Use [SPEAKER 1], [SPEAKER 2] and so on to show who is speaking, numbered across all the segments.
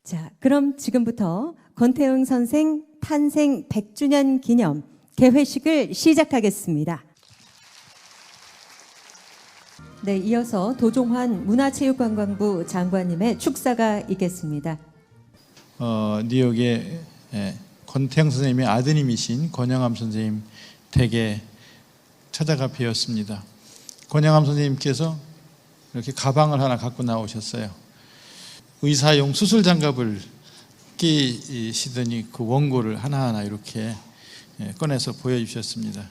[SPEAKER 1] 자, 그럼 지금부터 권태흥 선생 탄생 100주년 기념 개회식을 시작하겠습니다. 네, 이어서 도종환 문화체육관광부 장관님의 축사가 있겠습니다.
[SPEAKER 2] 뉴욕의 권태흥 선생님의 아드님이신 권영암 선생님 댁에 찾아가 뵈었습니다. 권영암 선생님께서 이렇게 가방을 하나 갖고 나오셨어요. 의사용 수술 장갑을 끼시더니 그 원고를 하나하나 이렇게 꺼내서 보여주셨습니다.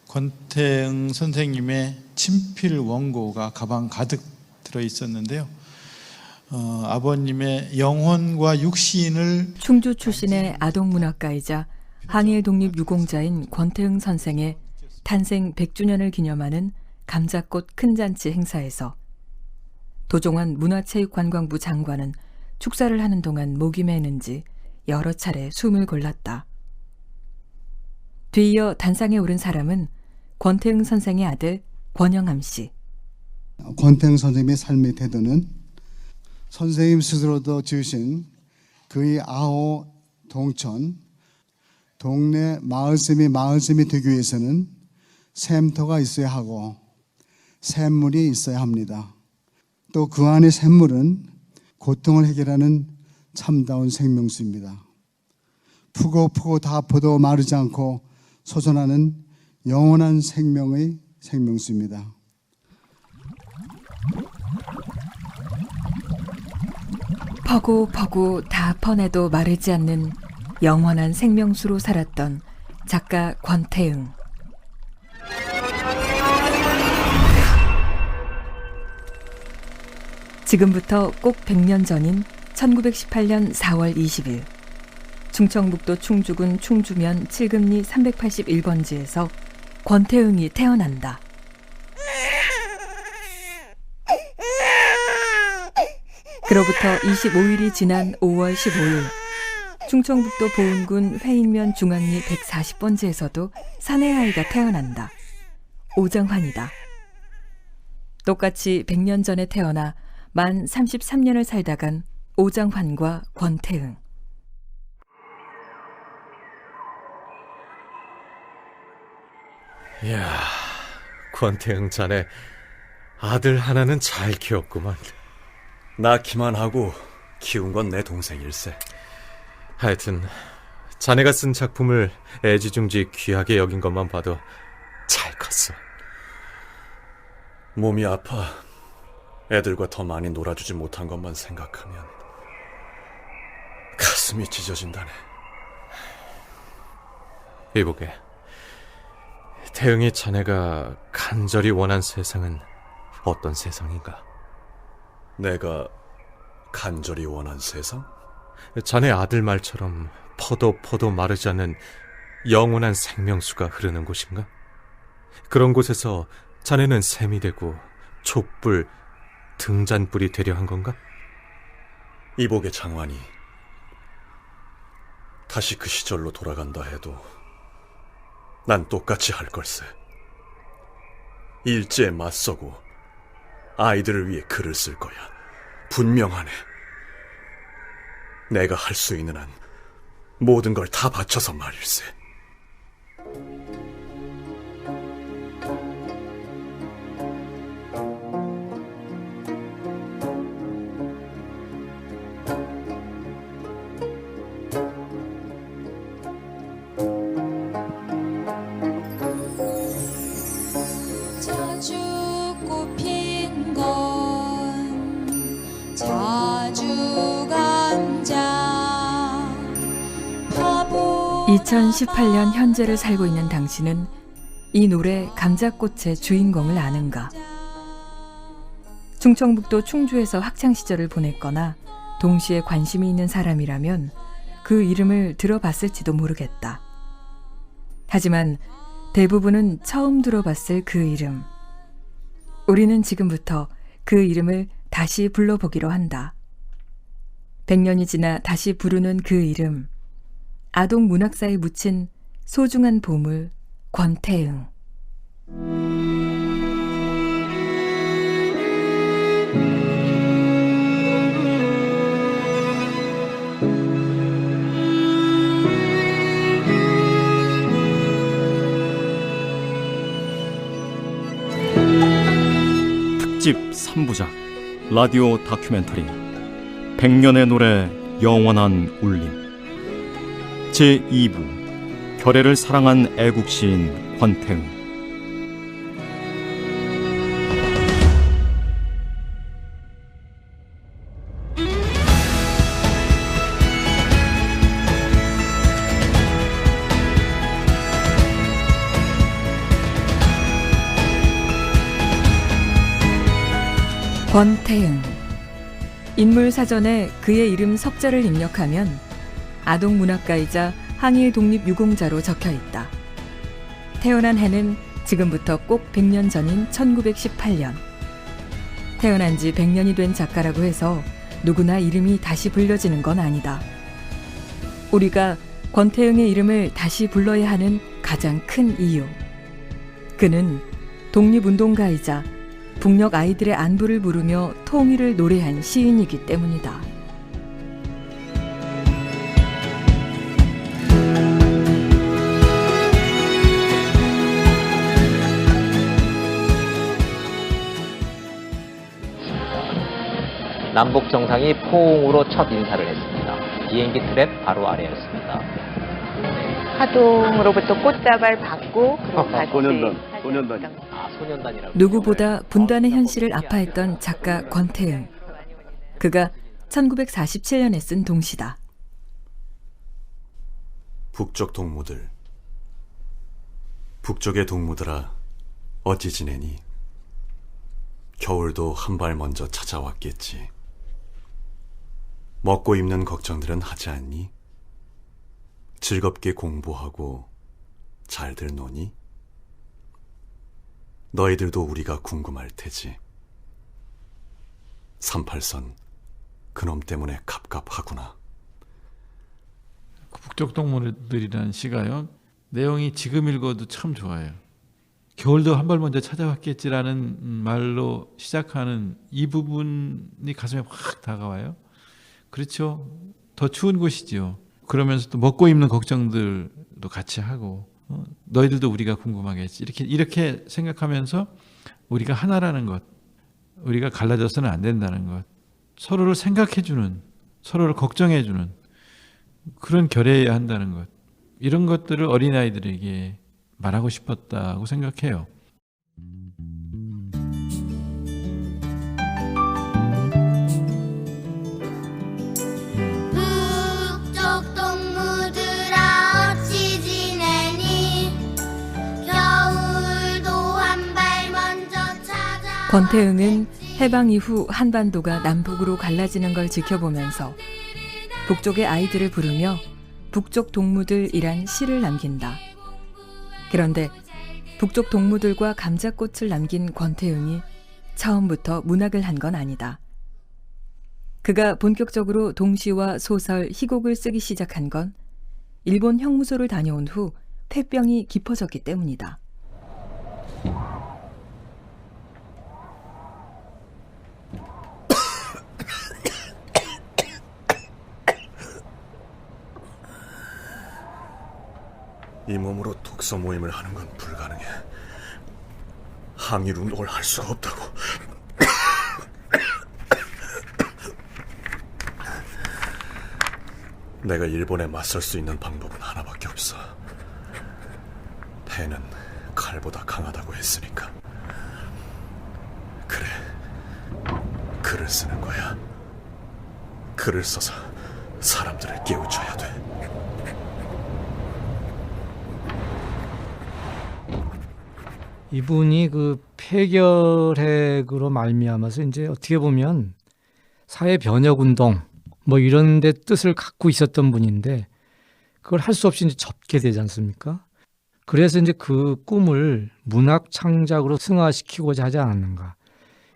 [SPEAKER 2] 권태흥 선생님의 친필 원고가 가방 가득 들어있었는데요. 아버님의 영혼과 육신을
[SPEAKER 3] 충주 출신의 아동문학가이자 항일 독립유공자인 권태흥 선생의 탄생 100주년을 기념하는 감자꽃 큰잔치 행사에서 도종환 문화체육관광부 장관은 축사를 하는 동안 목이 메는지 여러 차례 숨을 골랐다. 뒤이어 단상에 오른 사람은 권태흥 선생의 아들 권영암 씨.
[SPEAKER 4] 권태흥 선생님의 삶의 태도는 선생님 스스로도 지으신 그의 아호 동천 동네 마을셈이 되기 위해서는 샘터가 있어야 하고 샘물이 있어야 합니다. 또 그 안에 샘물은 고통을 해결하는 참다운 생명수입니다. 푸고 다 아파도 마르지 않고 솟아나는 영원한 생명의 생명수입니다.
[SPEAKER 3] 퍼고 다 퍼내도 마르지 않는 영원한 생명수로 살았던 작가 권태흥. 지금부터 꼭 100년 전인 1918년 4월 20일 충청북도 충주군 충주면 7금리 381번지에서 권태흥이 태어난다. 그로부터 25일이 지난 5월 15일 충청북도 보은군 회인면 중앙리 140번지에서도 사내아이가 태어난다. 오정환이다. 똑같이 100년 전에 태어나 만 33년을 살다간 오정환과 권태흥.
[SPEAKER 5] 이야, 권태흥 자네 아들 하나는 잘 키웠구만.
[SPEAKER 6] 낳기만 하고 키운 건 내 동생일세.
[SPEAKER 5] 하여튼 자네가 쓴 작품을 애지중지 귀하게 여긴 것만 봐도 잘 컸어.
[SPEAKER 6] 몸이 아파 애들과 더 많이 놀아주지 못한 것만 생각하면 가슴이 찢어진다네.
[SPEAKER 5] 이보게, 태흥이 자네가 간절히 원한 세상은 어떤 세상인가?
[SPEAKER 6] 내가 간절히 원한 세상?
[SPEAKER 5] 자네 아들 말처럼 퍼도 마르지 않는 영원한 생명수가 흐르는 곳인가? 그런 곳에서 자네는 샘이 되고 촛불, 등잔불이 되려 한 건가?
[SPEAKER 6] 이복의 장관이 다시 그 시절로 돌아간다 해도 난 똑같이 할 걸세. 일제에 맞서고 아이들을 위해 글을 쓸 거야. 분명하네. 내가 할 수 있는 한 모든 걸 다 바쳐서 말일세.
[SPEAKER 7] 자주 꽃핀 건 자주 감자 파보.
[SPEAKER 3] 2018년 현재를 살고 있는 당신은 이 노래 감자꽃의 주인공을 아는가? 충청북도 충주에서 학창시절을 보냈거나 동시에 관심이 있는 사람이라면 그 이름을 들어봤을지도 모르겠다. 하지만 대부분은 처음 들어봤을 그 이름. 우리는 지금부터 그 이름을 다시 불러보기로 한다. 100년이 지나 다시 부르는 그 이름. 아동 문학사에 묻힌 소중한 보물 권태흥.
[SPEAKER 8] 특집 3부작 라디오 다큐멘터리 100년의 노래 영원한 울림 제2부 결애를 사랑한 애국시인 권태응.
[SPEAKER 3] 권태응. 인물 사전에 그의 이름 석자를 입력하면 아동문학가이자 항일 독립유공자로 적혀 있다. 태어난 해는 지금부터 꼭 100년 전인 1918년. 태어난 지 100년이 된 작가라고 해서 누구나 이름이 다시 불려지는 건 아니다. 우리가 권태응의 이름을 다시 불러야 하는 가장 큰 이유. 그는 독립운동가이자 북녘 아이들의 안부를 부르며 통일을 노래한 시인이기 때문이다.
[SPEAKER 9] 남북 정상이 포옹으로 첫 인사를 했습니다. 비행기 트랩 바로 아래였습니다.
[SPEAKER 10] 하동으로부터 꽃다발 받고 그리고 같이
[SPEAKER 6] 소년단.
[SPEAKER 9] 소년단이라고.
[SPEAKER 3] 누구보다 분단의 현실을 아파했던 작가 권태응. 그가 1947년에 쓴 동시다.
[SPEAKER 6] 북쪽 동무들. 북쪽의 동무들아, 어찌 지내니? 겨울도 한 발 먼저 찾아왔겠지. 먹고 입는 걱정들은 하지 않니? 즐겁게 공부하고 잘들 노니? 너희들도 우리가 궁금할 테지. 38선 그놈 때문에 갑갑하구나.
[SPEAKER 2] 북쪽 동무들이라는 시가요, 내용이 지금 읽어도 참 좋아요. 겨울도 한 발 먼저 찾아왔겠지라는 말로 시작하는 이 부분이 가슴에 확 다가와요. 그렇죠. 더 추운 곳이지요. 그러면서 또 먹고 입는 걱정들도 같이 하고, 너희들도 우리가 궁금하겠지. 이렇게 생각하면서 우리가 하나라는 것, 우리가 갈라져서는 안 된다는 것, 서로를 생각해주는, 서로를 걱정해주는 그런 결의해야 한다는 것, 이런 것들을 어린아이들에게 말하고 싶었다고 생각해요.
[SPEAKER 7] 북쪽 동무들아 어찌 지내니 겨울도 한 발 먼저 찾아.
[SPEAKER 3] 권태응은 해방 이후 한반도가 남북으로 갈라지는 걸 지켜보면서 북쪽의 아이들을 부르며 북쪽 동무들이란 시를 남긴다. 그런데 북쪽 동무들과 감자꽃을 남긴 권태응이 처음부터 문학을 한 건 아니다. 그가 본격적으로 동시와 소설, 희곡을 쓰기 시작한 건 일본 형무소를 다녀온 후 폐병이 깊어졌기 때문이다.
[SPEAKER 6] 이 몸으로 독서 모임을 하는 건 불가능해. 항일 운동을 할 수가 없다고. 내가 일본에 맞설 수 있는 방법은 하나밖에 없어. 폐는 칼보다 강하다고 했으니까. 그래, 글을 쓰는 거야. 글을 써서 사람들을 깨우쳐야 돼.
[SPEAKER 11] 이분이 그 폐결핵으로 말미암아서 이제 어떻게 보면 사회 변혁 운동 뭐 이런 데 뜻을 갖고 있었던 분인데 그걸 할 수 없이 이제 접게 되지 않습니까? 그래서 이제 그 꿈을 문학 창작으로 승화시키고자 하지 않았는가.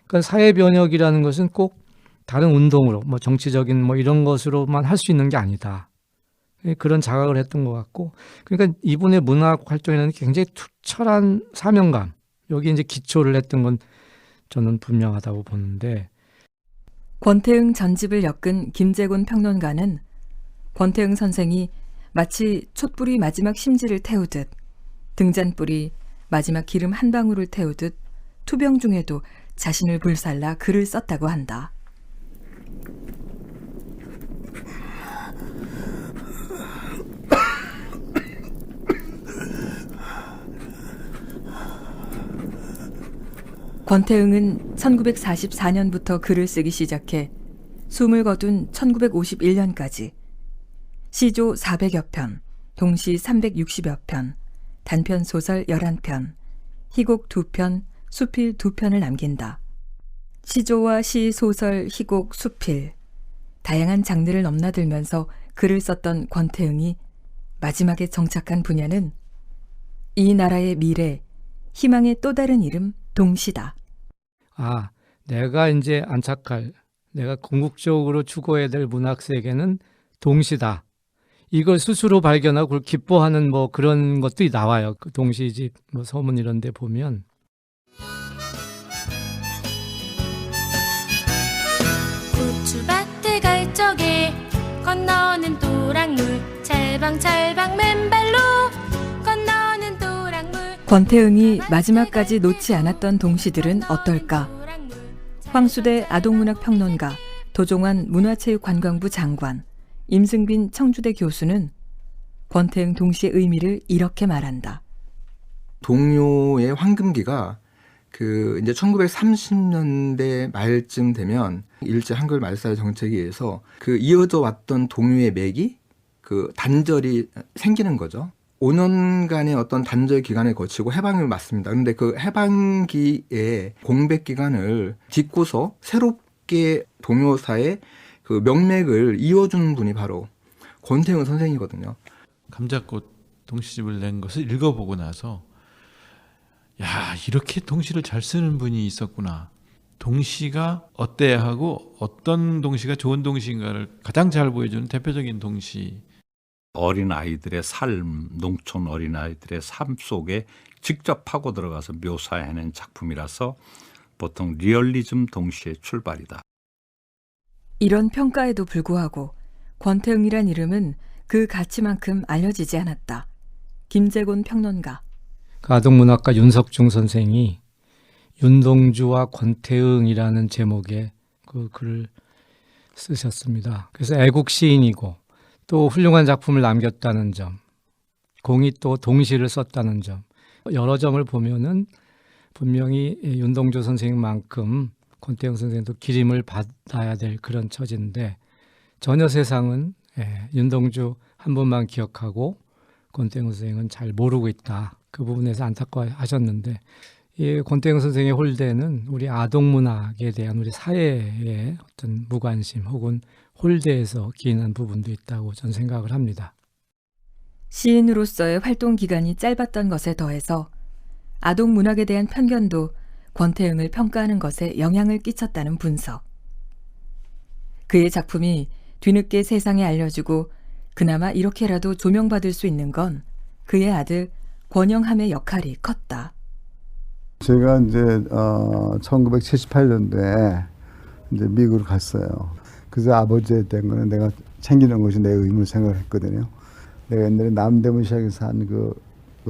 [SPEAKER 11] 그러니까 사회 변혁이라는 것은 꼭 다른 운동으로 뭐 정치적인 뭐 이런 것으로만 할 수 있는 게 아니다. 그런 자각을 했던 것 같고, 그러니까 이분의 문학 활동에는 굉장히 투철한 사명감, 여기 이제 기초를 했던 건 저는 분명하다고 보는데.
[SPEAKER 3] 권태응 전집을 엮은 김재곤 평론가는 권태응 선생이 마치 촛불이 마지막 심지를 태우듯 등잔불이 마지막 기름 한 방울을 태우듯 투병 중에도 자신을 불살라 글을 썼다고 한다. 권태응은 1944년부터 글을 쓰기 시작해 숨을 거둔 1951년까지 시조 400여 편, 동시 360여 편, 단편 소설 11편, 희곡 2편, 수필 2편을 남긴다. 시조와 시, 소설, 희곡, 수필, 다양한 장르를 넘나들면서 글을 썼던 권태응이 마지막에 정착한 분야는 이 나라의 미래, 희망의 또 다른 이름 동시다.
[SPEAKER 11] 아, 내가 이제 안착할, 내가 궁극적으로 추구해야 될 문학 세계는 동시다. 이걸 스스로 발견하고 그걸 기뻐하는 뭐 그런 것도 나와요. 그 동시집 뭐 서문 이런 데 보면.
[SPEAKER 7] 고추밭에 갈 적에 건너는 도랑물 찰방찰방 맨발로 건너는 도랑물.
[SPEAKER 3] 권태응이 마지막까지 놓지 않았던 동시들은 어떨까? 황수대 아동문학평론가, 도종환 문화체육관광부 장관, 임승빈 청주대 교수는 권태응 동시의 의미를 이렇게 말한다.
[SPEAKER 12] 동요의 황금기가 이제 1930년대 말쯤 되면 일제 한글 말살 정책에 의해서 이어져 왔던 동요의 맥이 단절이 생기는 거죠. 5년간의 어떤 단절 기간을 거치고 해방을 맞습니다. 그런데 그 해방기의 공백 기간을 딛고서 새롭게 동요사의 그 명맥을 이어주는 분이 바로 권태응 선생이거든요.
[SPEAKER 2] 감자꽃 동시집을 낸 것을 읽어보고 나서 야, 이렇게 동시를 잘 쓰는 분이 있었구나. 동시가 어때야 하고 어떤 동시가 좋은 동시인가를 가장 잘 보여주는 대표적인 동시.
[SPEAKER 13] 어린아이들의 삶, 농촌 어린아이들의 삶 속에 직접 파고 들어가서 묘사해낸 작품이라서 보통 리얼리즘 동시의 출발이다.
[SPEAKER 3] 이런 평가에도 불구하고 권태응이란 이름은 그 가치만큼 알려지지 않았다. 김재곤 평론가.
[SPEAKER 11] 아동문학가 윤석중 선생이 윤동주와 권태응이라는 제목의 그 글을 쓰셨습니다. 그래서 애국 시인이고 또 훌륭한 작품을 남겼다는 점, 공이 또 동시를 썼다는 점, 여러 점을 보면은 분명히 윤동주 선생님만큼 권태응 선생님도 기림을 받아야 될 그런 처지인데 전혀 세상은 윤동주 한 분만 기억하고 권태응 선생은 잘 모르고 있다. 그 부분에서 안타까워하셨는데 이 권태응 선생의 홀대는 우리 아동문학에 대한 우리 사회의 어떤 무관심 혹은 홀대에서 기인한 부분도 있다고 저는 생각을 합니다.
[SPEAKER 3] 시인으로서의 활동 기간이 짧았던 것에 더해서 아동문학에 대한 편견도 권태응을 평가하는 것에 영향을 끼쳤다는 분석. 그의 작품이 뒤늦게 세상에 알려지고 그나마 이렇게라도 조명받을 수 있는 건 그의 아들 권영함의 역할이 컸다.
[SPEAKER 4] 제가 이제 1978년도에 이제 미국을 갔어요. 그래서 아버지에 대한 거는 내가 챙기는 것이 내 의무를 생각했거든요. 내가 옛날에 남대문 시장에서 산 그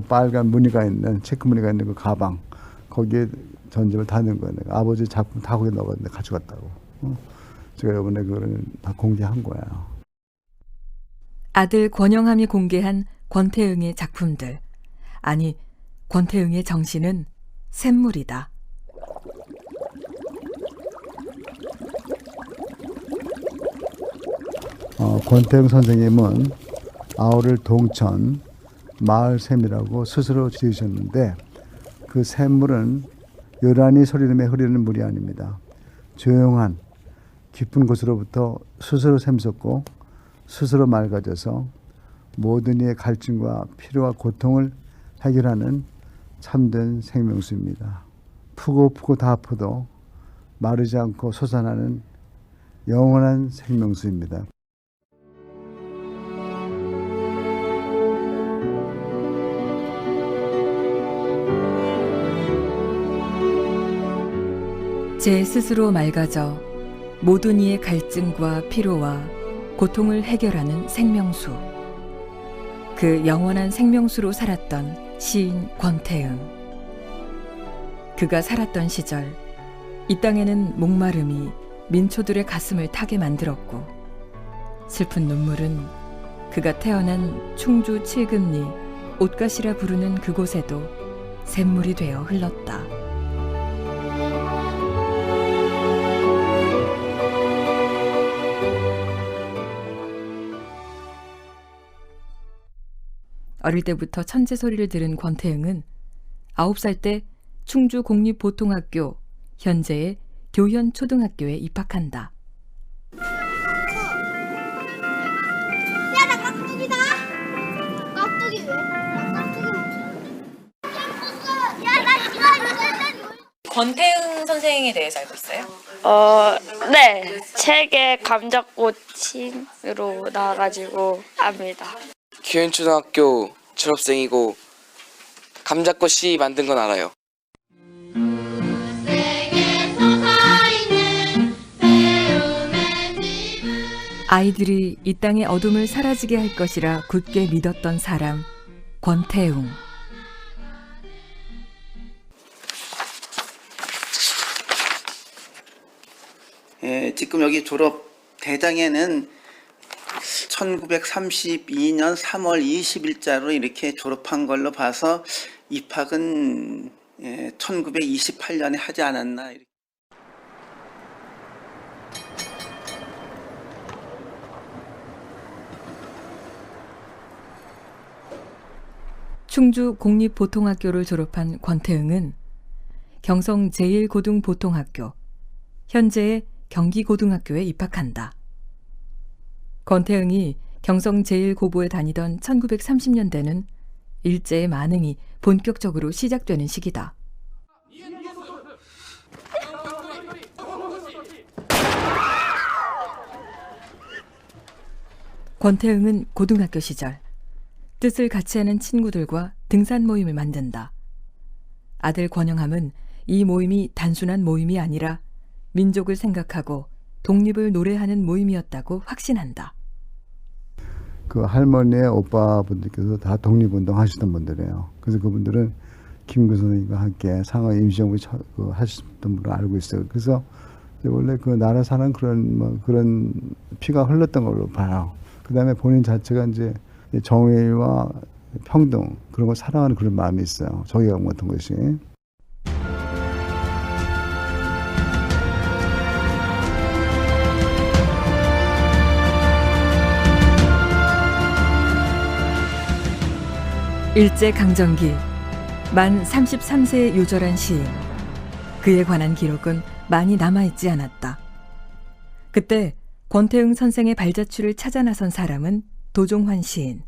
[SPEAKER 4] 빨간 무늬가 있는 체크 무늬가 있는 그 가방 거기에 전집을 다 넣은 거예요. 내가 아버지 작품 다 거기 넣었는데 가져갔다고. 제가 이번에 그거를 다 공개한 거예요.
[SPEAKER 3] 아들 권영함이 공개한 권태응의 작품들. 아니, 권태응의 정신은 샘물이다.
[SPEAKER 4] 권태응 선생님은 아우를 동천 마을샘이라고 스스로 지으셨는데 그 샘물은 요란히 소리내며 흐르는 물이 아닙니다. 조용한 깊은 곳으로부터 스스로 샘솟고 스스로 맑아져서 모든 이의 갈증과 피로와 고통을 해결하는 참된 생명수입니다. 푸고 다 아파도 마르지 않고 솟아나는 영원한 생명수입니다.
[SPEAKER 3] 제 스스로 맑아져 모든 이의 갈증과 피로와 고통을 해결하는 생명수. 그 영원한 생명수로 살았던 시인 권태응. 그가 살았던 시절 이 땅에는 목마름이 민초들의 가슴을 타게 만들었고 슬픈 눈물은 그가 태어난 충주 칠금리 옷가시라 부르는 그곳에도 샘물이 되어 흘렀다. 어릴 때부터 천재 소리를 들은 권태응은 9살 때 충주 공립보통학교, 현재의 교현초등학교에 입학한다.
[SPEAKER 14] 야, 나 깍두기다. 깍두기 왜? 나 깍두기 먹자. 야, 나 이거.
[SPEAKER 15] 권태응 선생에 대해서 알고 있어요?
[SPEAKER 16] 네. 책에 감자꽃으로 나와가지고 압니다.
[SPEAKER 17] 교현초등학교 졸업생이고 감자꽃이 만든 건 알아요.
[SPEAKER 3] 아이들이 이 땅의 어둠을 사라지게 할 것이라 굳게 믿었던 사람, 권태웅.
[SPEAKER 18] 지금 여기 졸업 대장에는 1932년 3월 20일자로 이렇게 졸업한 걸로 봐서 입학은 1928년에 하지 않았나.
[SPEAKER 3] 충주 공립보통학교를 졸업한 권태응은 경성 제1고등보통학교, 현재의 경기고등학교에 입학한다. 권태응이 경성 제1고보에 다니던 1930년대는 일제의 만행이 본격적으로 시작되는 시기다. 권태응은 고등학교 시절 뜻을 같이 하는 친구들과 등산 모임을 만든다. 아들 권영함은 이 모임이 단순한 모임이 아니라 민족을 생각하고 독립을 노래하는 모임이었다고 확신한다.
[SPEAKER 4] 그 할머니의 오빠분들께서 다 독립운동 하시던 분들이에요. 그래서 그분들은 김구 선생님과 함께 상하 임시정부 하셨던 분을 알고 있어요. 그래서 원래 그 나라 사는 그런 피가 흘렀던 걸로 봐요. 그 다음에 본인 자체가 이제 정의와 평등 그런 걸 사랑하는 그런 마음이 있어요. 정의감 같은 것이.
[SPEAKER 3] 일제강점기 만 33세에 요절한 시인. 그에 관한 기록은 많이 남아있지 않았다. 그때 권태응 선생의 발자취를 찾아 나선 사람은 도종환 시인,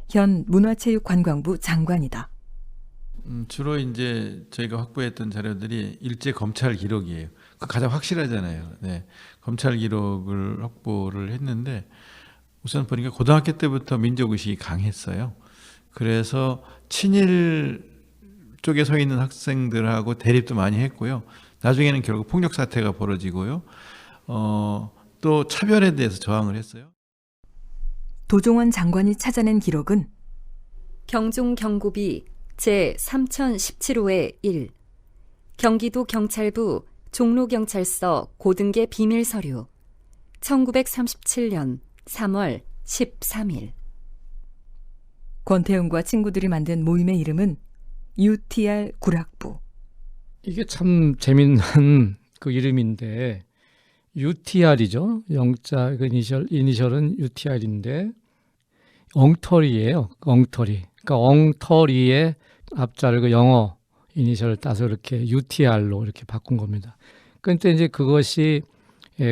[SPEAKER 3] 현 문화체육관광부 장관이다.
[SPEAKER 2] 주로 이제 저희가 확보했던 자료들이 일제 검찰 기록이에요. 그 가장 확실하잖아요. 네. 검찰 기록을 확보를 했는데 우선 보니까 고등학교 때부터 민족의식이 강했어요. 그래서 친일 쪽에 서 있는 학생들하고 대립도 많이 했고요. 나중에는 결국 폭력 사태가 벌어지고요. 또 차별에 대해서 저항을 했어요.
[SPEAKER 3] 도종환 장관이 찾아낸 기록은
[SPEAKER 19] 경종 경고비 제3017호의 1 경기도 경찰부 종로경찰서 고등계 비밀서류 1937년 3월 13일.
[SPEAKER 3] 권태웅과 친구들이 만든 모임의 이름은 UTR 구락부.
[SPEAKER 11] 이게 참 재밌는 그 이름인데 UTR이죠. 영자 그 이니셜은 UTR인데 엉터리예요. 엉터리. 그러니까 엉터리의 앞자를 그 영어 이니셜을 따서 이렇게 UTR로 이렇게 바꾼 겁니다. 그런데 이제 그것이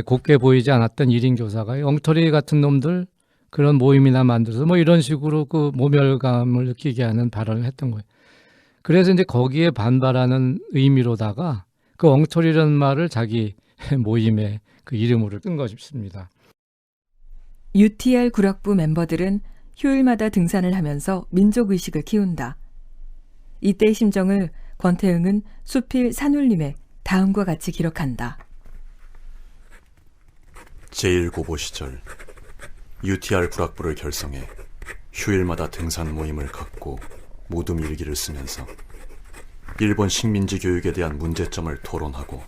[SPEAKER 11] 곱게 보이지 않았던 1인 교사가 엉터리 같은 놈들 그런 모임이나 만들어서 뭐 이런 식으로 그 모멸감을 느끼게 하는 발언을 했던 거예요. 그래서 이제 거기에 반발하는 의미로다가 그 엉터리라는 말을 자기 모임의 그 이름으로 뜬 것입니다.
[SPEAKER 3] UTR 구락부 멤버들은 휴일마다 등산을 하면서 민족의식을 키운다. 이때의 심정을 권태응은 수필 산울림에 다음과 같이 기록한다.
[SPEAKER 6] 제1고보 시절 UTR 구락부를 결성해 휴일마다 등산 모임을 갖고 모둠 일기를 쓰면서 일본 식민지 교육에 대한 문제점을 토론하고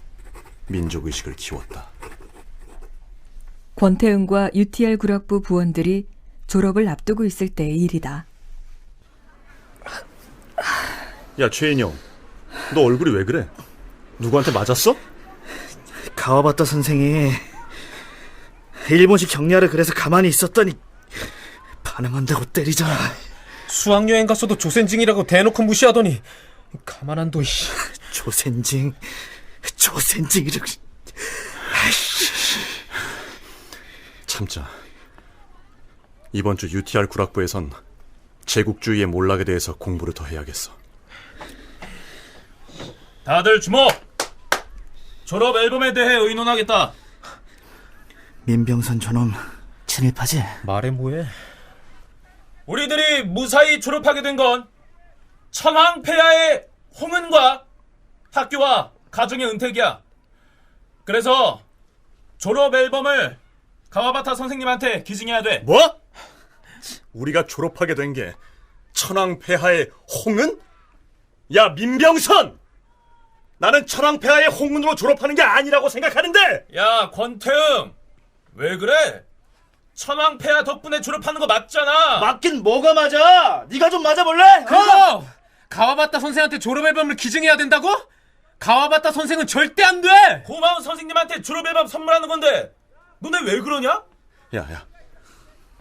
[SPEAKER 6] 민족의식을 키웠다.
[SPEAKER 3] 권태응과 UTR 구락부 부원들이 졸업을 앞두고 있을 때의 일이다.
[SPEAKER 6] 야, 최인영, 너 얼굴이 왜 그래? 누구한테 맞았어?
[SPEAKER 20] 가와바타 선생이 일본식 격려를 그래서 가만히 있었더니 반항한다고 때리잖아.
[SPEAKER 21] 수학여행 갔어도 조센징이라고 대놓고 무시하더니 가만 안 둬.
[SPEAKER 20] 조센징이라고.
[SPEAKER 6] 참자. 이번 주 UTR 구락부에선 제국주의의 몰락에 대해서 공부를 더 해야겠어.
[SPEAKER 22] 다들 주목! 졸업 앨범에 대해 의논하겠다.
[SPEAKER 20] 민병선 저놈 친일파지?
[SPEAKER 21] 말해 뭐해?
[SPEAKER 22] 우리들이 무사히 졸업하게 된 건 천황폐하의 홍은과 학교와 가정의 은택이야. 그래서 졸업 앨범을 가와바타 선생님한테 기증해야 돼.
[SPEAKER 6] 뭐? 우리가 졸업하게 된 게 천황폐하의 홍은? 야, 민병선! 나는 천황폐하의 홍은으로 졸업하는 게 아니라고 생각하는데!
[SPEAKER 22] 야, 권태응! 왜 그래? 천황폐하 덕분에 졸업하는 거 맞잖아.
[SPEAKER 20] 맞긴 뭐가 맞아? 네가 좀 맞아볼래?
[SPEAKER 21] 그거! 가와바타 선생한테 졸업 앨범을 기증해야 된다고? 가와바타 선생은 절대 안 돼!
[SPEAKER 22] 고마운 선생님한테 졸업 앨범 선물하는 건데 너네 왜 그러냐?
[SPEAKER 6] 야,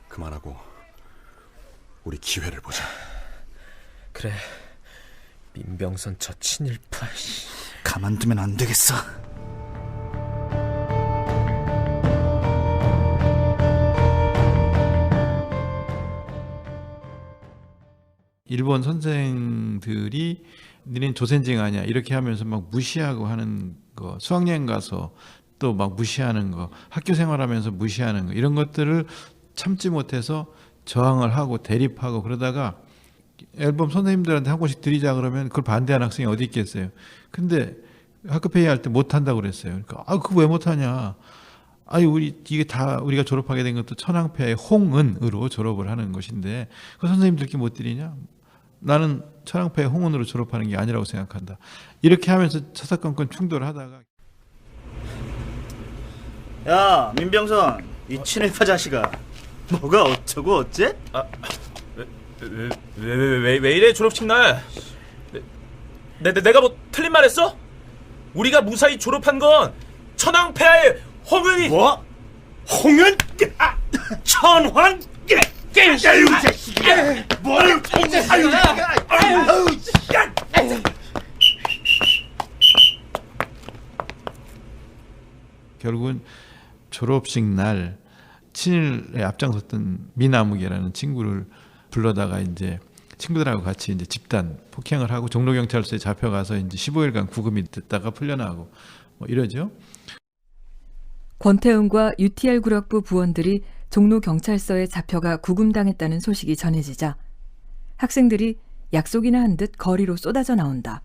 [SPEAKER 6] 그만하고 우리 기회를 보자.
[SPEAKER 21] 그래, 민병선 저 친일파.
[SPEAKER 20] 가만두면 안 되겠어.
[SPEAKER 2] 일본 선생들이 니는 조센징 아니야 이렇게 하면서 막 무시하고 하는 거, 수학여행 가서 또 막 무시하는 거, 학교 생활하면서 무시하는 거, 이런 것들을 참지 못해서 저항을 하고 대립하고 그러다가 앨범 선생님들한테 한 권씩 드리자 그러면 그걸 반대하는 학생이 어디 있겠어요. 근데 학급 회의할 때 못한다고 그랬어요. 그러니까 그거 왜 못하냐. 이게 다 우리가 졸업하게 된 것도 천황폐하의 홍은으로 졸업을 하는 것인데 그 선생님들께 못 드리냐. 나는 천황폐하의 홍은으로 졸업하는 게 아니라고 생각한다. 이렇게 하면서 사사건건 충돌을 하다가,
[SPEAKER 20] 야, 민병선, 이 친일파 자식아, 뭐가 어쩌고 어째?
[SPEAKER 22] 왜 이래 졸업식 날? 내가 뭐 틀린 말 했어? 우리가 무사히 졸업한 건 천황폐하의 홍은이.
[SPEAKER 20] 뭐? 홍은? 천황? 아유, 자식이야. 뭘
[SPEAKER 2] 결국은 졸업식 날 친일에 앞장섰던 미나무개라는 친구를 불러다가 이제 친구들하고 같이 이제 집단 폭행을 하고 종로경찰서에 잡혀가서 이제 15일간 구금이 됐다가 풀려나고 뭐 이러죠.
[SPEAKER 3] 권태응과 UTR 구락부 부원들이 종로경찰서에 잡혀가 구금당했다는 소식이 전해지자 학생들이 약속이나 한 듯 거리로 쏟아져 나온다.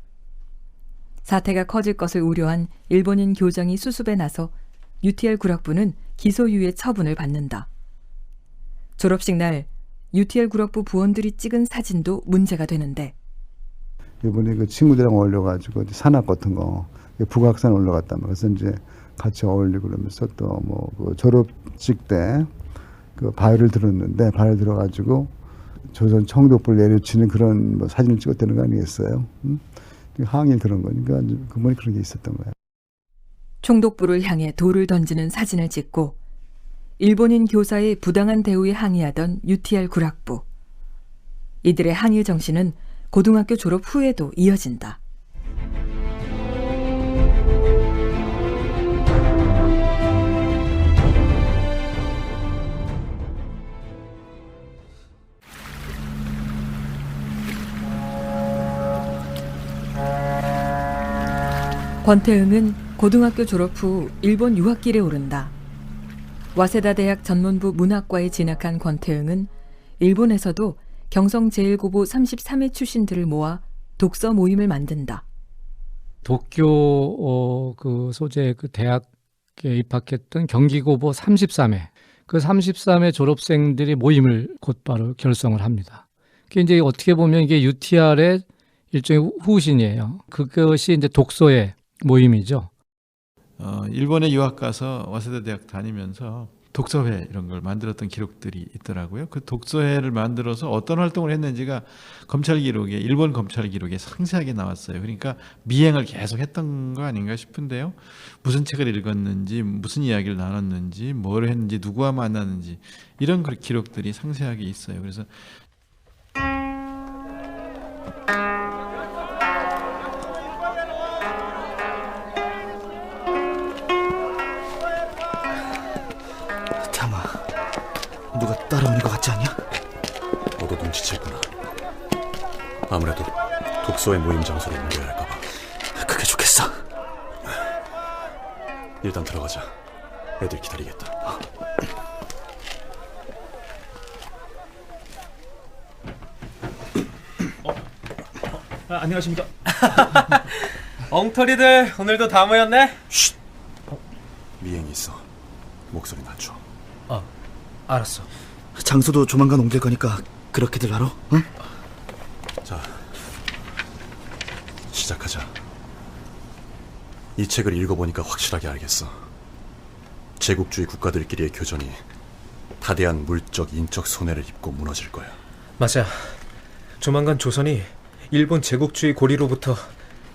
[SPEAKER 3] 사태가 커질 것을 우려한 일본인 교장이 수습에 나서 UTR 구락부는 기소유예 처분을 받는다. 졸업식 날 UTR 구락부 부원들이 찍은 사진도 문제가 되는데,
[SPEAKER 4] 이번에 그 친구들이랑 어울려가지고 산악 같은 거 북악산 올라갔단 말이야. 그래서 이제 같이 어울리고 그러면서 또 뭐 그 졸업식 때 그 바위를 들었는데 바위를 들어가지고 조선 청독부를 내려치는 그런 뭐 사진을 찍었다는 거 아니겠어요? 항의 그런 거니까 그분이 그런 게 있었던 거야.
[SPEAKER 3] 총독부를 향해 돌을 던지는 사진을 찍고 일본인 교사의 부당한 대우에 항의하던 UTR 구락부. 이들의 항의 정신은 고등학교 졸업 후에도 이어진다. 권태응은 고등학교 졸업 후 일본 유학길에 오른다. 와세다 대학 전문부 문학과에 진학한 권태응은 일본에서도 경성 제1고보 33회 출신들을 모아 독서 모임을 만든다.
[SPEAKER 11] 도쿄 그 소재 그 대학에 입학했던 경기고보 33회, 그 33회 졸업생들이 모임을 곧바로 결성을 합니다. 그게 이제 어떻게 보면 이게 UTR의 일종의 후신이에요. 그것이 이제 독서의 모임이죠.
[SPEAKER 2] 일본에 유학 가서 와세다 대학 다니면서 독서회 이런 걸 만들었던 기록들이 있더라고요. 그 독서회를 만들어서 어떤 활동을 했는지가 검찰 기록에, 일본 검찰 기록에 상세하게 나왔어요. 그러니까 미행을 계속 했던 거 아닌가 싶은데요. 무슨 책을 읽었는지, 무슨 이야기를 나눴는지, 뭘 했는지, 누구와 만났는지 이런 기록들이 상세하게 있어요. 그래서
[SPEAKER 20] 누가 따라오는 것 같지 않냐?
[SPEAKER 6] 너도 눈치챘구나. 아무래도 독서회 모임 장소로 옮겨야 할까봐.
[SPEAKER 20] 그게 좋겠어.
[SPEAKER 6] 일단 들어가자. 애들 기다리겠다.
[SPEAKER 21] 안녕하십니까. 엉터리들 오늘도 다 모였네.
[SPEAKER 6] 쉿. 미행이 있어. 목소리 낮춰.
[SPEAKER 21] 알았어.
[SPEAKER 20] 장소도 조만간 옮길 거니까 그렇게들 알아? 응?
[SPEAKER 6] 자, 시작하자. 이 책을 읽어보니까 확실하게 알겠어. 제국주의 국가들끼리의 교전이 다대한 물적, 인적 손해를 입고 무너질 거야.
[SPEAKER 21] 맞아. 조만간 조선이 일본 제국주의 고리로부터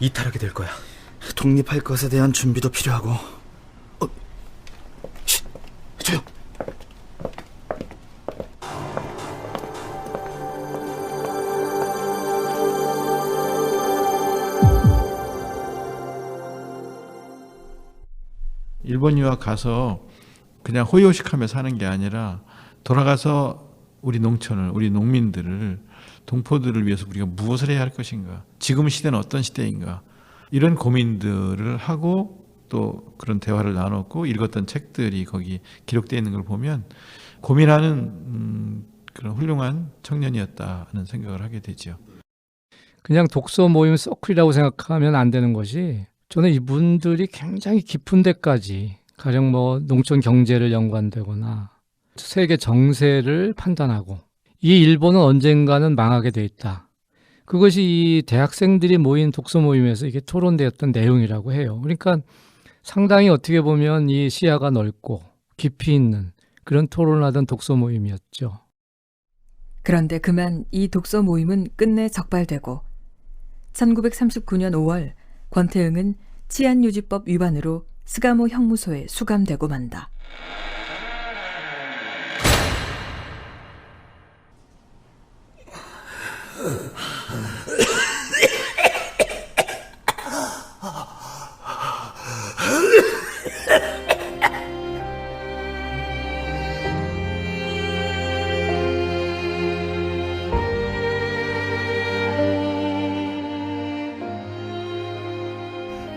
[SPEAKER 21] 이탈하게 될 거야.
[SPEAKER 20] 독립할 것에 대한 준비도 필요하고. 조용.
[SPEAKER 2] 일본 유학 가서 그냥 호요식하며 사는 게 아니라 돌아가서 우리 농촌을, 우리 농민들을, 동포들을 위해서 우리가 무엇을 해야 할 것인가, 지금 시대는 어떤 시대인가, 이런 고민들을 하고 또 그런 대화를 나눴고 읽었던 책들이 거기 기록되어 있는 걸 보면 고민하는 그런 훌륭한 청년이었다는 생각을 하게 되죠.
[SPEAKER 11] 그냥 독서 모임 서클이라고 생각하면 안 되는 것이, 저는 이분들이 굉장히 깊은 데까지, 가령 뭐 농촌 경제를 연구한다거나 세계 정세를 판단하고, 이 일본은 언젠가는 망하게 돼 있다, 그것이 이 대학생들이 모인 독서 모임에서 이게 토론되었던 내용이라고 해요. 그러니까 상당히 어떻게 보면 이 시야가 넓고 깊이 있는 그런 토론을 하던 독서 모임이었죠.
[SPEAKER 3] 그런데 그만 이 독서 모임은 끝내 적발되고 1939년 5월 권태응은 치안유지법 위반으로 스가모 형무소에 수감되고 만다.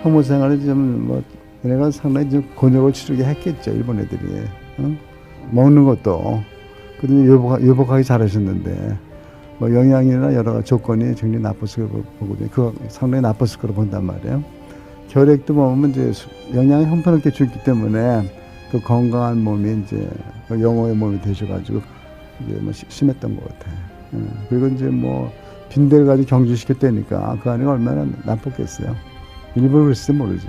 [SPEAKER 4] 형무 생활을 좀 내가 상당히 좀 곤욕을 치르게 했겠죠, 일본 애들이. 먹는 것도 그들이 유복하게 잘하셨는데 영양이나 여러 가지 조건이 굉장히 나빴을 거고, 그거 상당히 나빴을 거로 본단 말이에요. 결핵도 보면 이제 영양이 형편없게 주기 때문에 그 건강한 몸이 이제 영호의 몸이 되셔가지고 이제 심했던 것 같아요. 그리고 이제 빈대를 가지고 경주시켰다니까 그 안에 얼마나 나빴겠어요. 일부러 그랬을지 모르지.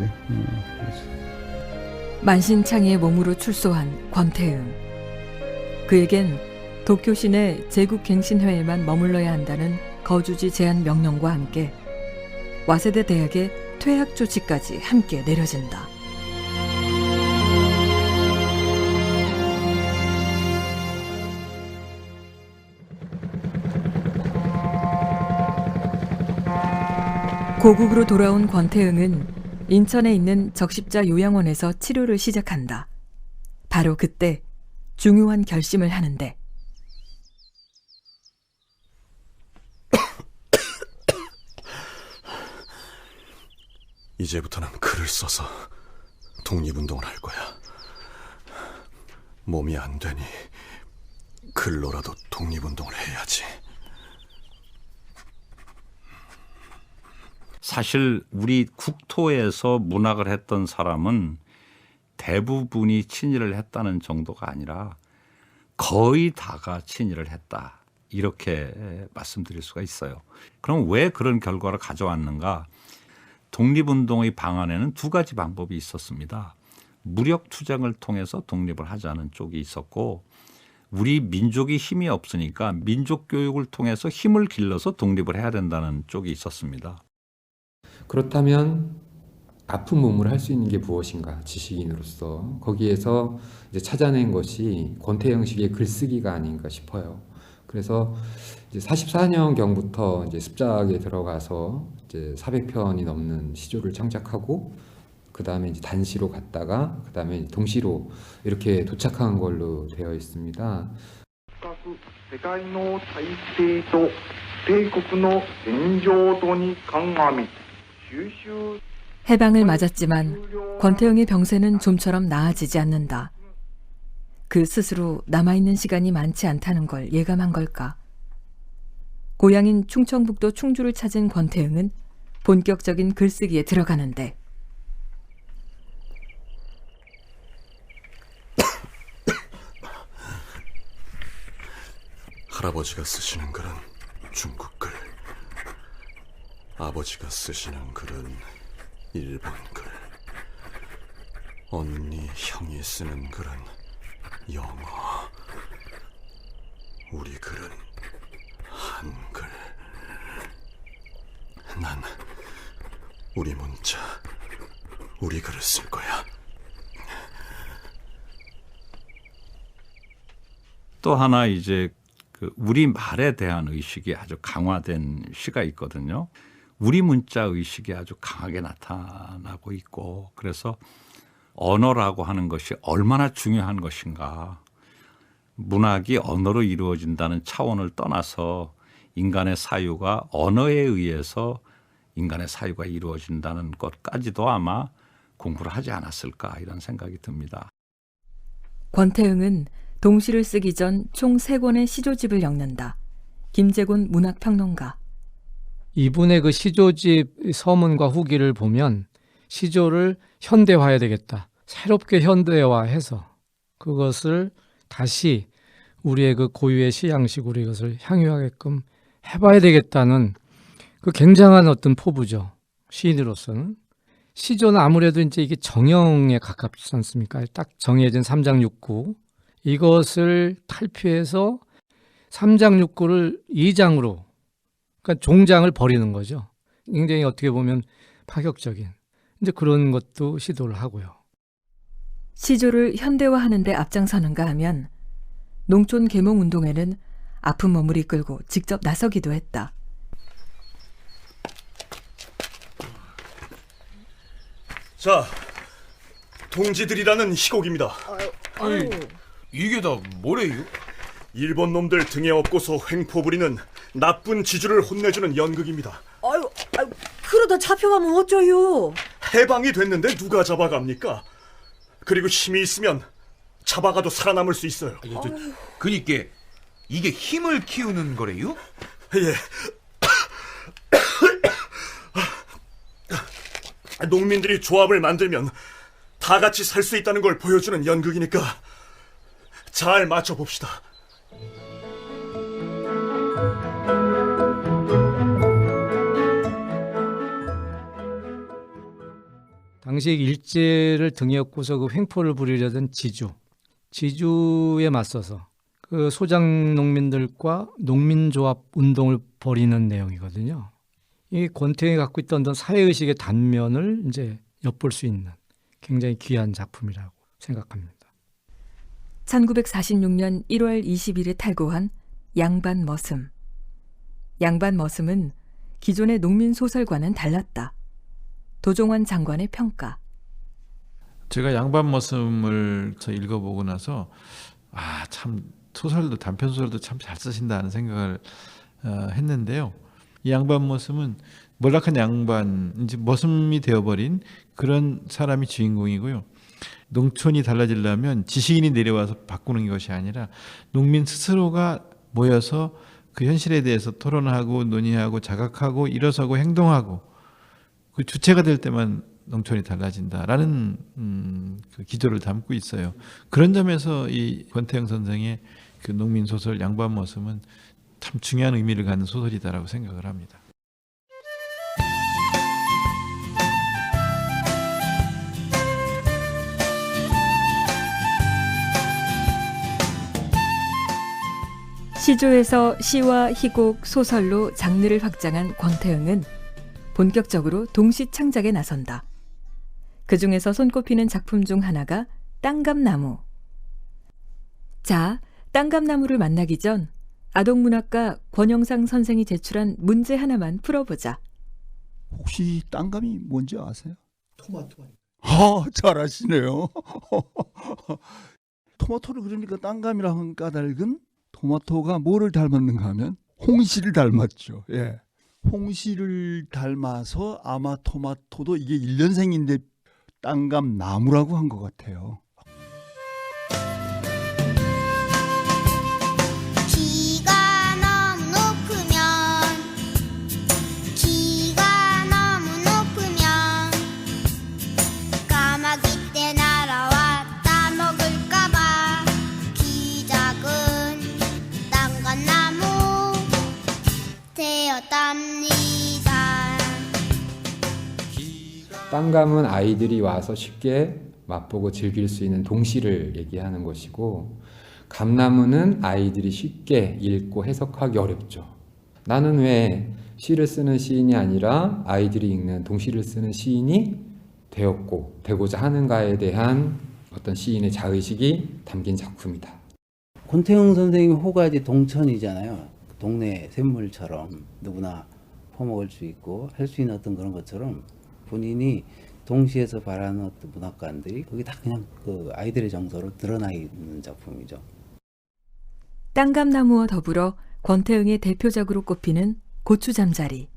[SPEAKER 3] 만신창이의 몸으로 출소한 권태응. 그에겐 도쿄 시내 제국갱신회에만 머물러야 한다는 거주지 제한 명령과 함께 와세대 대학의 퇴학 조치까지 함께 내려진다. 고국으로 돌아온 권태응은 인천에 있는 적십자 요양원에서 치료를 시작한다. 바로 그때 중요한 결심을 하는데,
[SPEAKER 6] 이제부터는 글을 써서 독립운동을 할 거야. 몸이 안 되니 글로라도 독립운동을 해야지.
[SPEAKER 13] 사실 우리 국토에서 문학을 했던 사람은 대부분이 친일을 했다는 정도가 아니라 거의 다가 친일을 했다, 이렇게 말씀드릴 수가 있어요. 그럼 왜 그런 결과를 가져왔는가? 독립운동의 방안에는 두 가지 방법이 있었습니다. 무력 투쟁을 통해서 독립을 하자는 쪽이 있었고, 우리 민족이 힘이 없으니까 민족 교육을 통해서 힘을 길러서 독립을 해야 된다는 쪽이 있었습니다.
[SPEAKER 1] 그렇다면 아픈 몸으로 할 수 있는 게 무엇인가, 지식인으로서 거기에서 이제 찾아낸 것이 권태형식의 글쓰기가 아닌가 싶어요. 그래서 이제 44년경부터 이제 습작에 들어가서 이제 400편이 넘는 시조를 창작하고, 그 다음에 이제 단시로 갔다가 그 다음에 동시로 이렇게 도착한 걸로 되어 있습니다.
[SPEAKER 3] 해방을 맞았지만 권태형의 병세는 좀처럼 나아지지 않는다. 그 스스로 남아있는 시간이 많지 않다는 걸 예감한 걸까? 고향인 충청북도 충주를 찾은 권태형은 본격적인 글쓰기에 들어가는데,
[SPEAKER 6] 할아버지가 쓰시는 글은 중국 글, 아버지가 쓰시는 글은 일본 글, 언니, 형이 쓰는 글은 영어, 우리 글은 한글. 난 우리 문자, 우리 글을 쓸 거야.
[SPEAKER 13] 또 하나 이제 그 우리 말에 대한 의식이 아주 강화된 시가 있거든요. 우리 문자 의식이 아주 강하게 나타나고 있고, 그래서 언어라고 하는 것이 얼마나 중요한 것인가. 문학이 언어로 이루어진다는 차원을 떠나서 인간의 사유가 언어에 의해서 인간의 사유가 이루어진다는 것까지도 아마 공부를 하지 않았을까, 이런 생각이 듭니다.
[SPEAKER 3] 권태형은 동시를 쓰기 전 총 3권의 시조집을 엮는다. 김재곤 문학평론가.
[SPEAKER 11] 이분의 그 시조집 서문과 후기를 보면 시조를 현대화해야 되겠다. 새롭게 현대화해서 그것을 다시 우리의 그 고유의 시 양식으로 이것을 향유하게끔 해봐야 되겠다는 그 굉장한 어떤 포부죠. 시인으로서는. 시조는 아무래도 이제 이게 정형에 가깝지 않습니까? 딱 정해진 3장6구. 이것을 탈피해서 3장6구를 2장으로, 그러니까 종장을 버리는 거죠. 굉장히 어떻게 보면 파격적인 이제 그런 것도 시도를 하고요.
[SPEAKER 3] 시조를 현대화하는 데 앞장서는가 하면 농촌 계몽 운동에는 아픈 몸을 이끌고 직접 나서기도 했다.
[SPEAKER 5] 자, 동지들이라는 희곡입니다.
[SPEAKER 22] 아니, 이게 다 뭐래요?
[SPEAKER 5] 일본 놈들 등에 업고서 횡포 부리는 나쁜 지주를 혼내주는 연극입니다.
[SPEAKER 23] 아유, 그러다 잡혀가면 어쩌요?
[SPEAKER 5] 해방이 됐는데 누가 잡아갑니까? 그리고 힘이 있으면 잡아가도 살아남을 수 있어요.
[SPEAKER 22] 그니까 이게 힘을 키우는 거래요?
[SPEAKER 5] 예. 농민들이 조합을 만들면 다 같이 살 수 있다는 걸 보여주는 연극이니까 잘 맞춰봅시다.
[SPEAKER 11] 당시 일제를 등에 업고서 그 횡포를 부리려던 지주에 맞서서 그 소장 농민들과 농민조합 운동을 벌이는 내용이거든요. 이 권태형이 갖고 있던 어떤 사회의식의 단면을 이제 엿볼 수 있는 굉장히 귀한 작품이라고 생각합니다.
[SPEAKER 3] 1946년 1월 20일에 탈고한 양반머슴. 양반머슴은 기존의 농민소설과는 달랐다. 도종환 장관의 평가.
[SPEAKER 2] 제가 양반머슴을 읽어보고 나서 참 소설도 단편소설도 참 잘 쓰신다는 생각을 했는데요. 이 양반머슴은 몰락한 양반, 이제 머슴이 되어버린 그런 사람이 주인공이고요. 농촌이 달라지려면 지식인이 내려와서 바꾸는 것이 아니라 농민 스스로가 모여서 그 현실에 대해서 토론하고 논의하고 자각하고 일어서고 행동하고 그 주체가 될 때만 농촌이 달라진다라는 그 기조를 담고 있어요. 그런 점에서 이 권태형 선생의 그 농민 소설 양반머슴은 참 중요한 의미를 갖는 소설이다라고 생각을 합니다.
[SPEAKER 3] 시조에서 시와 희곡, 소설로 장르를 확장한 권태응은 본격적으로 동시 창작에 나선다. 그 중에서 손꼽히는 작품 중 하나가 땅감나무. 자, 땅감나무를 만나기 전 아동문학가 권영상 선생이 제출한 문제 하나만 풀어보자.
[SPEAKER 4] 혹시 땅감이 뭔지 아세요?
[SPEAKER 8] 토마토.
[SPEAKER 4] 아, 잘하시네요. 토마토를 그러니까 땅감이라 한 까닭은 토마토가 뭐를 닮았는가 하면 홍시를 닮았죠. 예. 홍시를 닮아서 아마 토마토도 이게 1년생인데 땅감 나무라고 한 것 같아요.
[SPEAKER 14] 키가 너무 높으면 까마귀 떼 날아왔다 먹을까봐 키 작은 땅감나무 되었답니다.
[SPEAKER 1] 땅감은 아이들이 와서 쉽게 맛보고 즐길 수 있는 동시를 얘기하는 것이고, 감나무는 아이들이 쉽게 읽고 해석하기 어렵죠. 나는 왜 시를 쓰는 시인이 아니라 아이들이 읽는 동시를 쓰는 시인이 되었고 되고자 하는가에 대한 어떤 시인의 자의식이 담긴 작품이다.
[SPEAKER 8] 권태웅 선생님이 호가지 동천이잖아요. 동네 샘물처럼 누구나 퍼먹을 수 있고 할 수 있는 어떤 그런 것처럼 본인이 동시에서 바라는 어떤 문학관들이 거기 다 그냥 그 아이들의 정서로 드러나 있는 작품이죠.
[SPEAKER 3] 땅감나무와 더불어 권태응의 대표작으로 꼽히는 고추잠자리.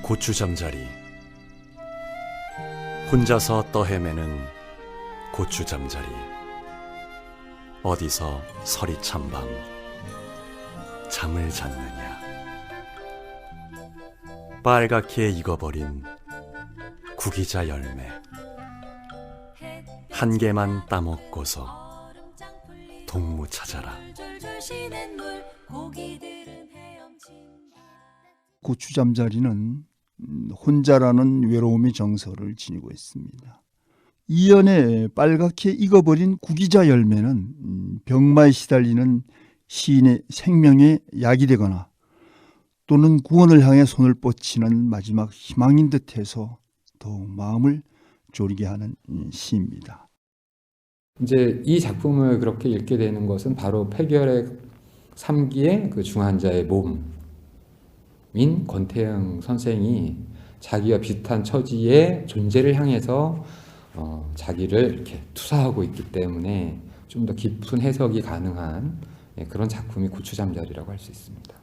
[SPEAKER 6] 고추잠자리. 혼자서 떠헤매는 고추잠자리. 어디서 서리 찬밤 잠을 잤느냐. 빨갛게 익어버린 구기자 열매. 한 개만 따먹고서 동무 찾아라.
[SPEAKER 4] 고추잠자리는 혼자라는 외로움의 정서를 지니고 있습니다. 이연의 빨갛게 익어버린 구기자 열매는 병마에 시달리는 시인의 생명의 약이 되거나 또는 구원을 향해 손을 뻗치는 마지막 희망인 듯해서 더욱 마음을 졸이게 하는 시입니다.
[SPEAKER 1] 이제 이 작품을 그렇게 읽게 되는 것은 바로 폐결핵 3기의 그 중환자의 몸인 권태응 선생이 자기와 비슷한 처지의 존재를 향해서 자기를 이렇게 투사하고 있기 때문에 좀 더 깊은 해석이 가능한 그런 작품이 고추잠자리라고 할 수 있습니다.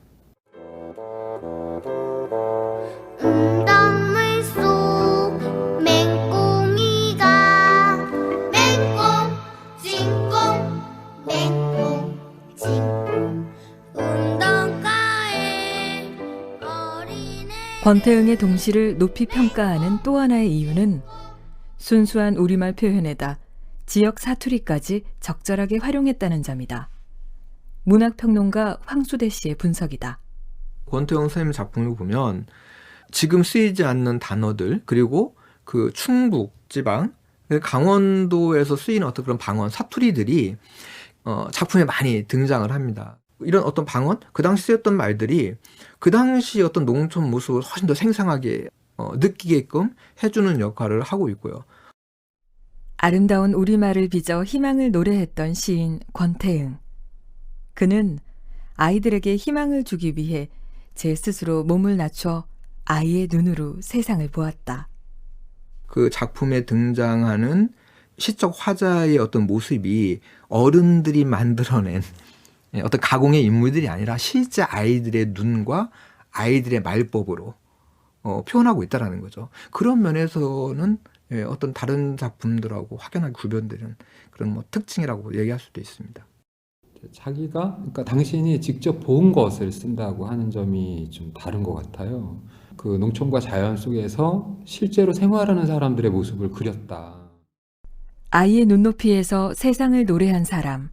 [SPEAKER 14] 땅물 속 맹꽁이가 맹꽁 징꽁 맹꽁 징꽁 운동가에 어린애.
[SPEAKER 3] 권태응의 동시를 높이 평가하는 또 하나의 이유는 순수한 우리말 표현에다 지역 사투리까지 적절하게 활용했다는 점이다. 문학평론가 황수대 씨의 분석이다.
[SPEAKER 12] 권태웅 선생님 작품을 보면 지금 쓰이지 않는 단어들, 그리고 그 충북 지방, 강원도에서 쓰이는 어떤 그런 방언, 사투리들이 작품에 많이 등장을 합니다. 이런 어떤 방언, 그 당시 쓰였던 말들이 그 당시 어떤 농촌 모습을 훨씬 더 생생하게 느끼게끔 해주는 역할을 하고 있고요.
[SPEAKER 3] 아름다운 우리말을 빚어 희망을 노래했던 시인 권태응. 그는 아이들에게 희망을 주기 위해 제 스스로 몸을 낮춰 아이의 눈으로 세상을 보았다.
[SPEAKER 12] 그 작품에 등장하는 시적 화자의 어떤 모습이 어른들이 만들어낸 어떤 가공의 인물들이 아니라 실제 아이들의 눈과 아이들의 말법으로 표현하고 있다는 거죠. 그런 면에서는 어떤 다른 작품들하고 확연하게 구별되는 그런 특징이라고 얘기할 수도 있습니다.
[SPEAKER 1] 자기가, 그러니까 당신이 직접 본 것을 쓴다고 하는 점이 좀 다른 것 같아요. 그 농촌과 자연 속에서 실제로 생활하는 사람들의 모습을 그렸다.
[SPEAKER 3] 아이의 눈높이에서 세상을 노래한 사람,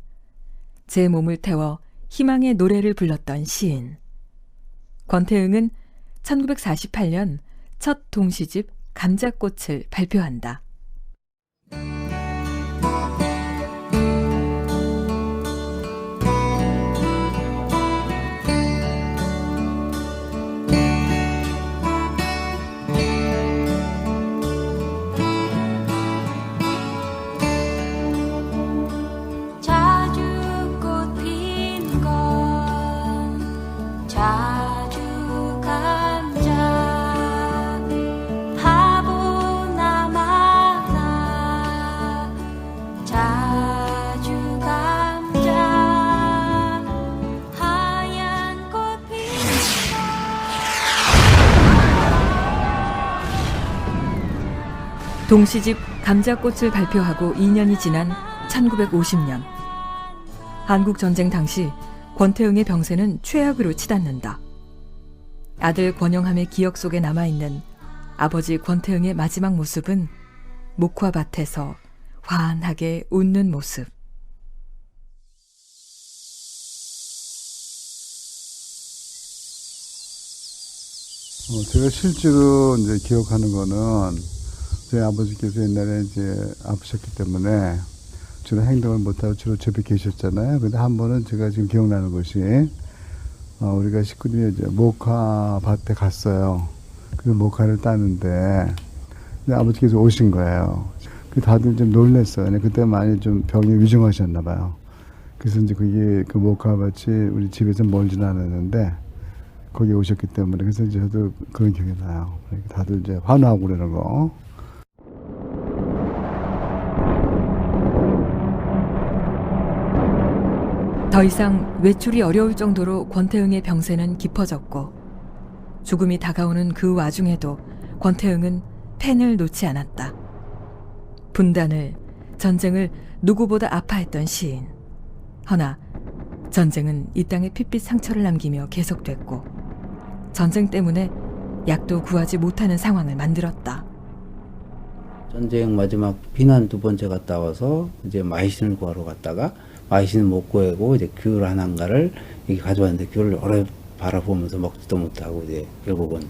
[SPEAKER 3] 제 몸을 태워 희망의 노래를 불렀던 시인. 권태응은 1948년 첫 동시집 감자꽃을 발표한다.
[SPEAKER 14] 자주꽃 핀 건 자주 감자 하보나 마나 자주 감자 하얀 꽃 핀
[SPEAKER 3] 동시집 감자꽃을 발표하고 2년이 지난 1950년 한국전쟁 당시 권태응의 병세는 최악으로 치닫는다. 아들 권영함의 기억 속에 남아있는 아버지 권태응의 마지막 모습은 목화밭에서 환하게 웃는 모습.
[SPEAKER 4] 제가 실제로 이제 기억하는 거는 저희 아버지께서 옛날에 이제 아프셨기 때문에 주로 행동을 못하고 주로 집에 계셨잖아요. 근데 한 번은 제가 지금 기억나는 것이 우리가 식구들이 이제 목화밭에 갔어요. 그래서 목화를 따는데 아버지께서 오신 거예요. 다들 좀 놀랐어요. 그때 많이 좀 병이 위중하셨나 봐요. 그래서 이제 그게 그 목화밭이 우리 집에서 멀지는 않았는데 거기 오셨기 때문에 그래서 저도 그런 기억이 나요. 다들 이제 환호하고 그러는 거.
[SPEAKER 3] 더 이상 외출이 어려울 정도로 권태응의 병세는 깊어졌고 죽음이 다가오는 그 와중에도 권태응은 펜을 놓지 않았다. 분단을, 전쟁을 누구보다 아파했던 시인. 허나 전쟁은 이 땅에 핏빛 상처를 남기며 계속됐고 전쟁 때문에 약도 구하지 못하는 상황을 만들었다.
[SPEAKER 8] 전쟁 마지막 비난 두 번째 갔다 와서 이제 마이신을 구하러 갔다가 마이신을 못 구하고 이제 귤 하나인가를 이렇게 가져왔는데 귤을 오래 바라보면서 먹지도 못하고 이제 결국은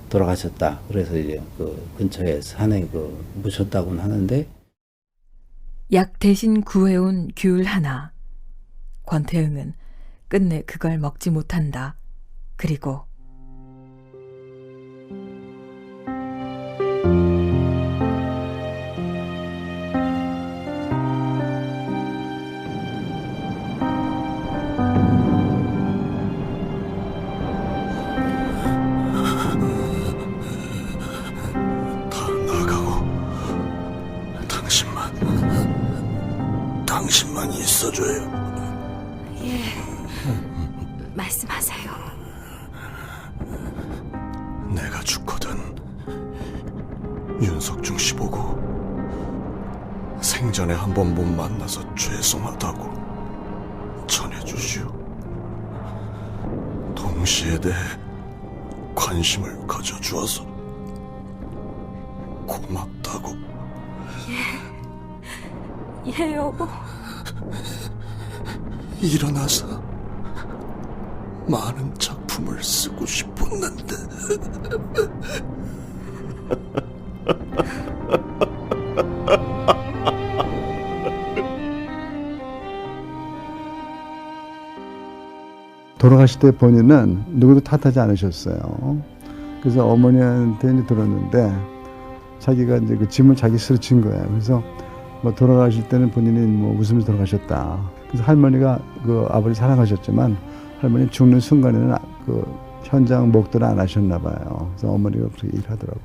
[SPEAKER 8] 돌아가셨다. 그래서 이제 그 근처에 산에 묻혔다고는 하는데
[SPEAKER 3] 약 대신 구해온 귤 하나. 권태응은 끝내 그걸 먹지 못한다. 그리고
[SPEAKER 6] 당신만 있어줘요.
[SPEAKER 14] 예, 말씀하세요.
[SPEAKER 6] 내가 죽거든 윤석중 씨 보고 생전에 한 번 못 만나서 죄송하다고 전해주시오. 동시에 대해 관심을 가져주어서 고맙다고.
[SPEAKER 14] 예, 여보.
[SPEAKER 6] 일어나서 많은 작품을 쓰고 싶었는데
[SPEAKER 4] 돌아가실 때 본인은 누구도 탓하지 않으셨어요. 그래서 어머니한테 이제 들었는데 자기가 이제 그 짐을 자기 스스로 진 거예요. 그래서 뭐 돌아가실 때는 본인이 뭐 웃으면서 돌아가셨다. 그래서 할머니가 그 아버지 사랑하셨지만 할머니 죽는 순간에는 그 현장 목도를 안 하셨나 봐요. 그래서 어머니가 그렇게 일하더라고.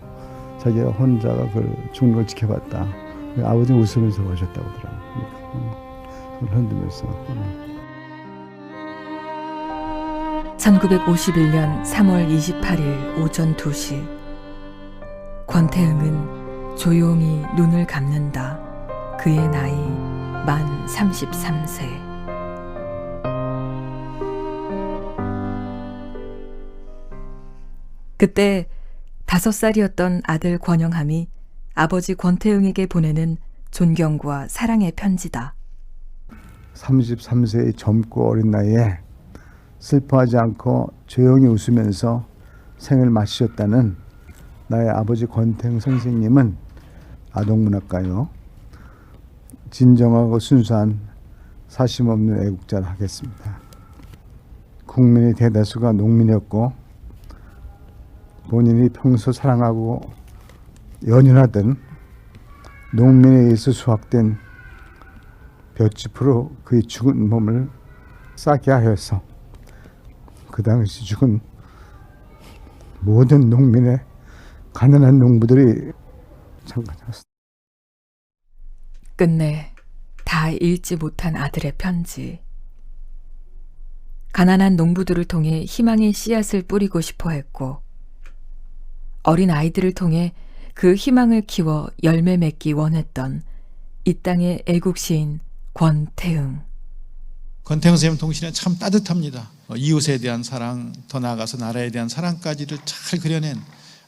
[SPEAKER 4] 자기가 혼자가 그 죽는 걸 지켜봤다. 아버지는 웃으면서 가셨다고 하더라고요. 손을 흔들면서.
[SPEAKER 3] 1951년 3월 28일 오전 2시 권태응은 조용히 눈을 감는다. 그의 나이 만 33세. 그때 5살이었던 아들 권영함이 아버지 권태응에게 보내는 존경과 사랑의 편지다.
[SPEAKER 4] 33세의 젊고 어린 나이에 슬퍼하지 않고 조용히 웃으면서 생을 마치셨다는 나의 아버지 권태영 선생님은 아동문학가요. 진정하고 순수한 사심없는 애국자를 하겠습니다. 국민의 대다수가 농민이었고 본인이 평소 사랑하고 연연하던 농민에 의해서 수확된 볏짚으로 그의 죽은 몸을 싸게 하여서 그 당시 죽은 모든 농민의 가난한 농부들이 참가했습니다.
[SPEAKER 3] 끝내 다 읽지 못한 아들의 편지. 가난한 농부들을 통해 희망의 씨앗을 뿌리고 싶어 했고 어린 아이들을 통해 그 희망을 키워 열매 맺기 원했던 이 땅의 애국시인 권태응.
[SPEAKER 7] 권태응 선생님 동시는 참 따뜻합니다. 이웃에 대한 사랑, 더 나아가서 나라에 대한 사랑까지를 잘 그려낸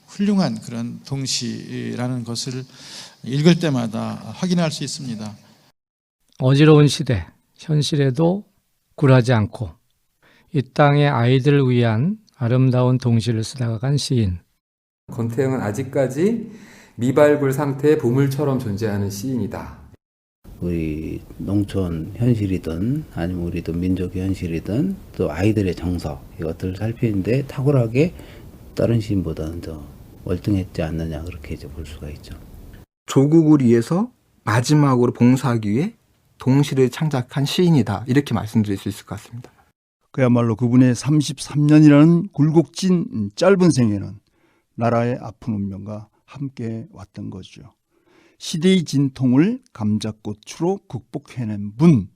[SPEAKER 7] 훌륭한 그런 동시라는 것을 읽을 때마다 확인할 수 있습니다.
[SPEAKER 11] 어지러운 시대, 현실에도 굴하지 않고 이 땅의 아이들을 위한 아름다운 동시를 쓰다가 시인.
[SPEAKER 1] 권태영은 아직까지 미발굴 상태의 보물처럼 존재하는 시인이다.
[SPEAKER 8] 우리 농촌 현실이든 아니면 우리도 민족 현실이든 또 아이들의 정서 이것들을 살피는데 탁월하게 다른 시인보다는 더 월등했지 않느냐 그렇게 이제 볼 수가 있죠.
[SPEAKER 12] 조국을 위해서 마지막으로 봉사하기 위해 동시를 창작한 시인이다 이렇게 말씀드릴 수 있을 것 같습니다.
[SPEAKER 9] 그야말로 그분의 33년이라는 굴곡진 짧은 생애는 나라의 아픈 운명과 함께 왔던 거죠. 시대의 진통을 감자꽃으로 극복해낸 분,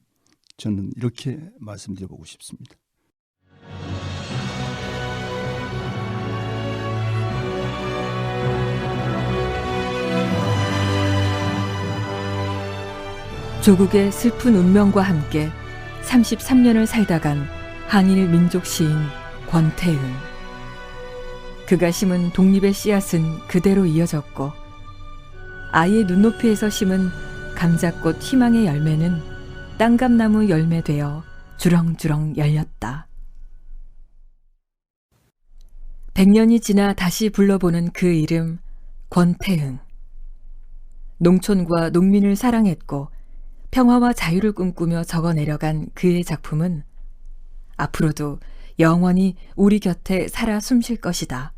[SPEAKER 9] 저는 이렇게 말씀드려보고 싶습니다.
[SPEAKER 3] 조국의 슬픈 운명과 함께 33년을 살다간 항일 민족 시인 권태응. 그가 심은 독립의 씨앗은 그대로 이어졌고 아이의 눈높이에서 심은 감자꽃 희망의 열매는 땅감나무 열매 되어 주렁주렁 열렸다. 100년이 지나 다시 불러보는 그 이름 권태응. 농촌과 농민을 사랑했고 평화와 자유를 꿈꾸며 적어내려간 그의 작품은 앞으로도 영원히 우리 곁에 살아 숨쉴 것이다.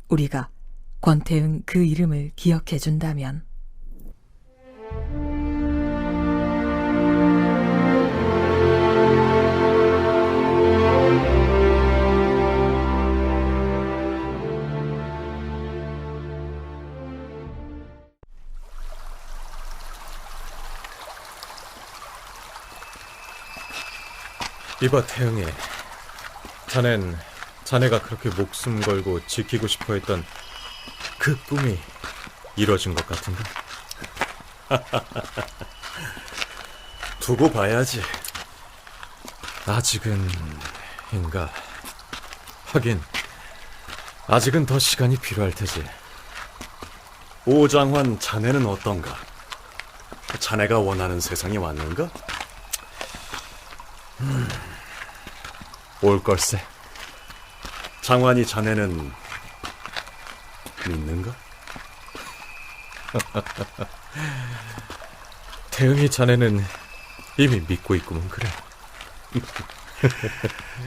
[SPEAKER 3] 우리가 권태응 그 이름을 기억해 준다면.
[SPEAKER 6] 이봐 태영이, 자네가 그렇게 목숨 걸고 지키고 싶어 했던 그 꿈이 이뤄진 것 같은가? 두고 봐야지. 아직은인가? 하긴 아직은 더 시간이 필요할 테지. 오장환, 자네는 어떤가? 자네가 원하는 세상이 왔는가? 올 걸세. 장환이 자네는 믿는가? 태영이 자네는 이미 믿고 있구먼. 그래.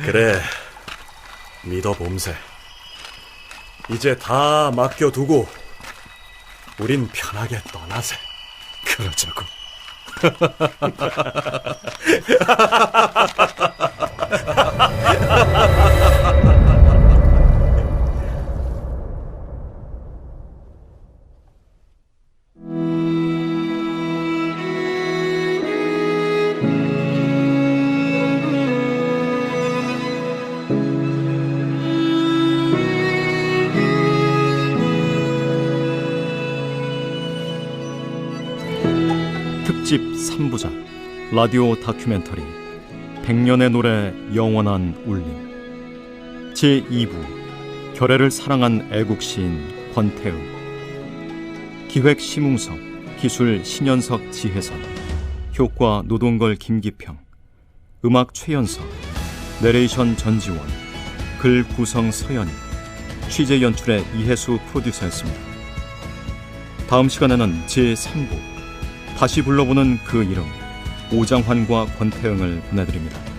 [SPEAKER 6] 그래, 믿어봄세. 이제 다 맡겨두고 우린 편하게 떠나세. 그러자고.
[SPEAKER 10] 특집 3부작 라디오 다큐멘터리 100년의 노래 영원한 울림 제2부 결애를 사랑한 애국시인 권태응. 기획 심웅석, 기술 신현석 지혜선, 효과 노동걸 김기평, 음악 최연석, 내레이션 전지원, 글 구성 서연희, 취재 연출의 이혜수 프로듀서였습니다. 다음 시간에는 제3부 다시 불러보는 그 이름 오장환과 권태영을 보내드립니다.